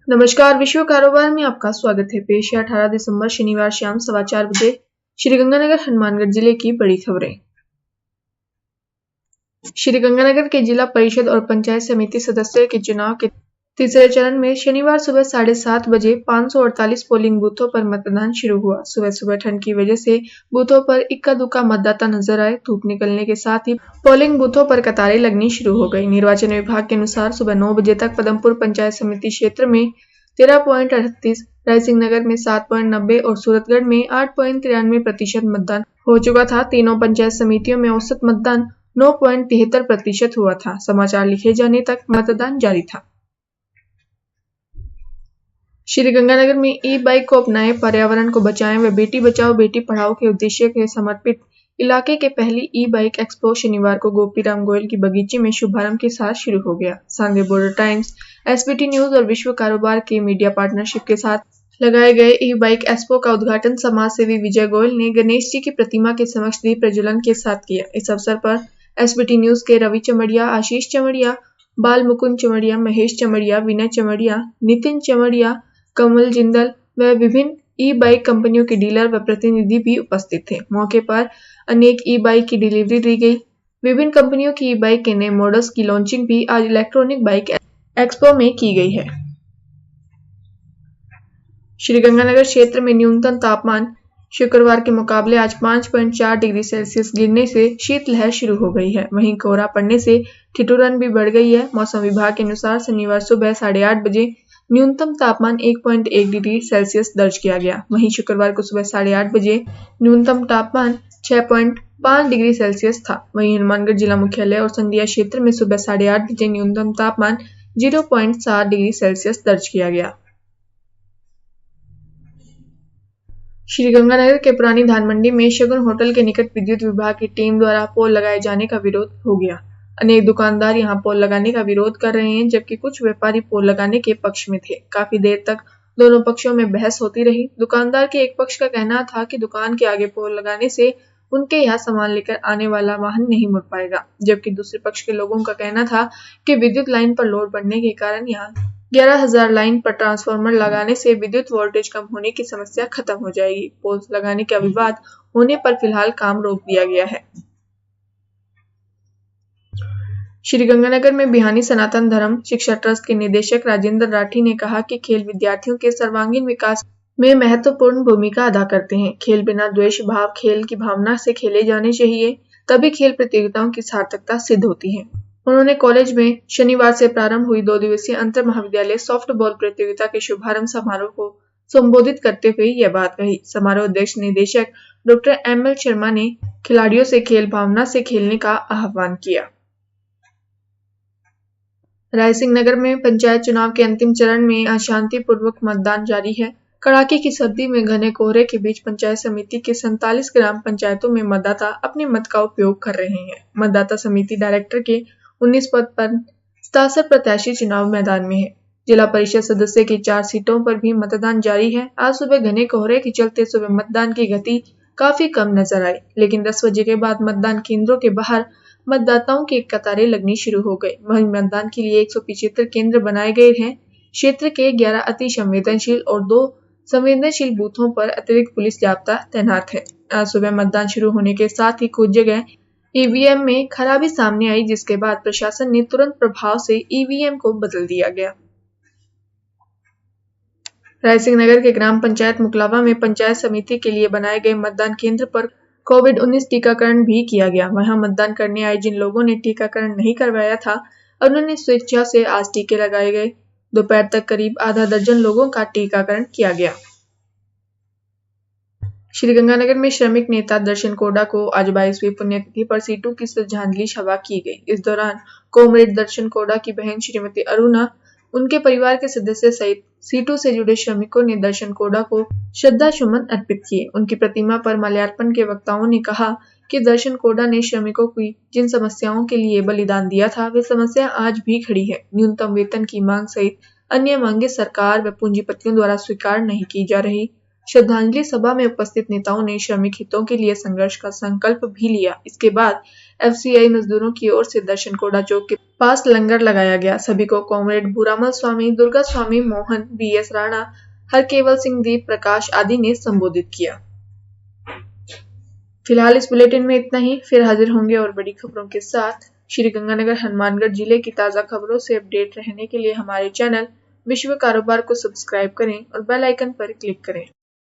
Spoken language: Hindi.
नमस्कार। विश्व कारोबार में आपका स्वागत है। पेश है 18 दिसंबर शनिवार शाम 4:15 बजे श्रीगंगानगर हनुमानगढ़ जिले की बड़ी खबरें। श्रीगंगानगर के जिला परिषद और पंचायत समिति सदस्य के चुनाव के तीसरे चरण में शनिवार सुबह 7:30 बजे 548 पोलिंग बूथों पर मतदान शुरू हुआ। सुबह सुबह ठंड की वजह से बूथों पर इक्का दुक्का मतदाता नजर आए। धूप निकलने के साथ ही पोलिंग बूथों पर कतारें लगनी शुरू हो गई। निर्वाचन विभाग के अनुसार सुबह 9 बजे तक पदमपुर पंचायत समिति क्षेत्र में 13.38, रायसिंह नगर में 7.90 और सूरतगढ़ में 8.93% मतदान हो चुका था। तीनों पंचायत समितियों में औसत मतदान 9.73% हुआ था। समाचार लिखे जाने तक मतदान जारी था। श्रीगंगानगर में ई बाइक को अपनाएं, पर्यावरण को बचाएं व बेटी बचाओ बेटी पढ़ाओ के उद्देश्य के समर्पित इलाके के पहली ई बाइक एक्सपो शनिवार को गोपीराम गोयल की बगीचे में शुभारंभ के साथ शुरू हो गया। सांगे बॉर्डर टाइम्स, एसबीटी न्यूज और विश्व कारोबार के मीडिया पार्टनरशिप के साथ लगाए गए ई बाइक एक्सपो का उद्घाटन समाज सेवी विजय गोयल ने गणेश जी की प्रतिमा के समक्ष दीप प्रज्वलन के साथ किया। इस अवसर पर एसबीटी न्यूज के रवि चमड़िया, आशीष चमड़िया, बाल मुकुंद चमड़िया, महेश चमड़िया, विनय चमड़िया, नितिन चमड़िया, कमल जिंदल व विभिन्न ई बाइक कंपनियों के डीलर व प्रतिनिधि भी उपस्थित थे। मौके पर अनेक ई बाइक की डिलीवरी दी गई। विभिन्न कंपनियों की ई बाइक के नए मॉडल्स की लॉन्चिंग भी आज इलेक्ट्रॉनिक बाइक एक्सपो में की गई है। श्रीगंगानगर क्षेत्र में न्यूनतम तापमान शुक्रवार के मुकाबले आज 5.4 डिग्री सेल्सियस गिरने से शीतलहर शुरू हो गई है। वहीं कोहरा पड़ने से ठिठुरन भी बढ़ गई है। मौसम विभाग के अनुसार शनिवार सुबह 8:30 बजे न्यूनतम तापमान 1.1 डिग्री सेल्सियस दर्ज किया गया। वहीं शुक्रवार को सुबह 8:30 बजे न्यूनतम तापमान 6.5 डिग्री सेल्सियस था। वहीं हनुमानगढ़ जिला मुख्यालय और संडिया क्षेत्र में सुबह 8:30 बजे न्यूनतम तापमान 0.7 डिग्री सेल्सियस दर्ज किया गया। श्रीगंगानगर के पुरानी धान मंडी में शगुन होटल के निकट विद्युत विभाग की टीम द्वारा पोल लगाए जाने का विरोध हो गया। अनेक दुकानदार यहां पोल लगाने का विरोध कर रहे हैं, जबकि कुछ व्यापारी पोल लगाने के पक्ष में थे। काफी देर तक दोनों पक्षों में बहस होती रही। दुकानदार के एक पक्ष का कहना था कि दुकान के आगे पोल लगाने से उनके यहाँ सामान लेकर आने वाला वाहन नहीं मुड़ पाएगा, जबकि दूसरे पक्ष के लोगों का कहना था कि विद्युत लाइन पर लोड बढ़ने के कारण यहाँ 11,000 लाइन पर ट्रांसफार्मर लगाने से विद्युत वोल्टेज कम होने की समस्या खत्म हो जाएगी। पोल लगाने का विवाद होने पर फिलहाल काम रोक दिया गया है। श्रीगंगानगर में बिहानी सनातन धर्म शिक्षा ट्रस्ट के निदेशक राजेंद्र राठी ने कहा कि खेल विद्यार्थियों के सर्वांगीण विकास में महत्वपूर्ण भूमिका अदा करते हैं। खेल बिना द्वेष भाव, खेल की भावना से खेले जाने चाहिए, तभी खेल प्रतियोगिताओं की सार्थकता सिद्ध होती है। उन्होंने कॉलेज में शनिवार से प्रारंभ हुई 2 दिवसीय अंतर महाविद्यालय सॉफ्टबॉल प्रतियोगिता के शुभारंभ समारोह को संबोधित करते हुए यह बात कही। समारोह अध्यक्ष निदेशक डॉक्टर ML शर्मा ने खिलाड़ियों से खेल भावना से खेलने का आह्वान किया। रायसिंह नगर में पंचायत चुनाव के अंतिम चरण में आज शांतिपूर्वक मतदान जारी है। कड़ाके की सर्दी में घने कोहरे के बीच पंचायत समिति के 47 ग्राम पंचायतों में मतदाता अपने मत का उपयोग कर रहे हैं। मतदाता समिति डायरेक्टर के 19 पद पर 67 प्रत्याशी चुनाव मैदान में है। जिला परिषद सदस्य की 4 सीटों पर भी मतदान जारी है। आज सुबह घने कोहरे के चलते सुबह मतदान की गति काफी कम नजर आई, लेकिन 10 बजे के बाद मतदान केंद्रों के बाहर मतदाताओं की कतारें लगनी शुरू हो गई। वहीं मतदान के लिए 175 केंद्र बनाए गए हैं। क्षेत्र के 11 अति संवेदनशील और 2 संवेदनशील बूथों पर अतिरिक्त पुलिस जाब्ता तैनात है। आज सुबह मतदान शुरू होने के साथ ही कुछ जगह ईवीएम में खराबी सामने आई, जिसके बाद प्रशासन ने तुरंत प्रभाव से ईवीएम को बदल दिया गया। रायसिंह नगर के ग्राम पंचायत मुकलावा में पंचायत समिति के लिए बनाए गए मतदान केंद्र पर कोविड-19 टीकाकरण भी किया गया। वहां मतदान करने आए जिन लोगों ने टीकाकरण नहीं करवाया था, उन्होंने स्वेच्छा से आज टीके लगाए गए। दोपहर तक करीब आधा दर्जन लोगों का टीकाकरण किया गया। श्रीगंगानगर में श्रमिक नेता दर्शन कोडा को आज 22वीं पुण्यतिथि पर सीटू की श्रद्धांजलि सभा की गई। इस दौरान कॉमरेड दर्शन कोडा की बहन श्रीमती अरुणा, उनके परिवार के सदस्य सहित सीटू से जुड़े श्रमिकों ने दर्शन कोडा को श्रद्धा सुमन अर्पित किए। उनकी प्रतिमा पर माल्यार्पण के वक्ताओं ने कहा कि दर्शन कोडा ने श्रमिकों की जिन समस्याओं के लिए बलिदान दिया था, वे समस्या आज भी खड़ी है। न्यूनतम वेतन की मांग सहित अन्य मांगे सरकार व पूंजीपतियों द्वारा स्वीकार नहीं की जा रही। श्रद्धांजलि सभा में उपस्थित नेताओं ने श्रमिक हितों के लिए संघर्ष का संकल्प भी लिया। इसके बाद एफसीआई मजदूरों की ओर से दर्शन कोड़ा चौक के पास लंगर लगाया गया। सभी को कॉमरेड भूरामल स्वामी, दुर्गा स्वामी, मोहन, बीएस राणा, हरकेवल सिंह, दीप प्रकाश आदि ने संबोधित किया। फिलहाल इस बुलेटिन में इतना ही। फिर हाजिर होंगे और बड़ी खबरों के साथ। श्रीगंगानगर हनुमानगढ़ जिले की ताजा खबरों से अपडेट रहने के लिए हमारे चैनल विश्व कारोबार को सब्सक्राइब करें और बेल आइकन पर क्लिक करें।